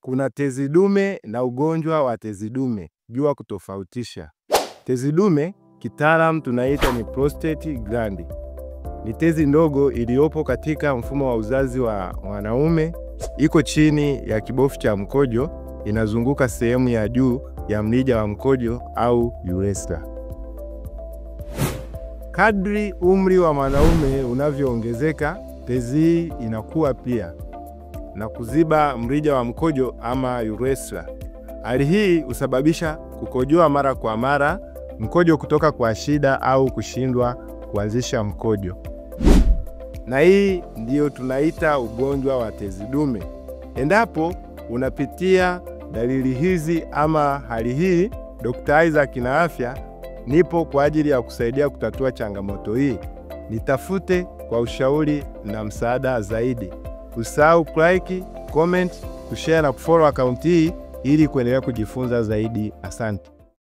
Kuna tezi dume na ugonjwa wa tezi dume. Jua kutofautisha. Tezi dume kitaalamu tunaita ni prostate gland. Ni tezi ndogo iliyopo katika mfumo wa uzazi wa mwanaume, iko chini ya kibofu cha mkojo, inazunguka sehemu ya juu ya mrija wa mkojo au urethra. Kadri umri wa mwanaume unavyoongezeka, tezi hii inakuwa pia na kuziba mrija wa mkojo ama urethra. Hali hii husababisha kukojoa mara kwa mara, mkojo kutoka kwa shida au kushindwa kuanzisha mkojo. Na hii ndiyo tunaita ugonjwa wa tezi dume. Endapo unapitia dalili hizi ama hali hii, Dr. Isaac na Afya nipo kwa ajili ya kusaidia kutatua changamoto hii. Nitafute kwa ushauri na msaada zaidi. Usisahau like, comment, kushare na kufollow account hii ili kuendelea kujifunza zaidi. Asante.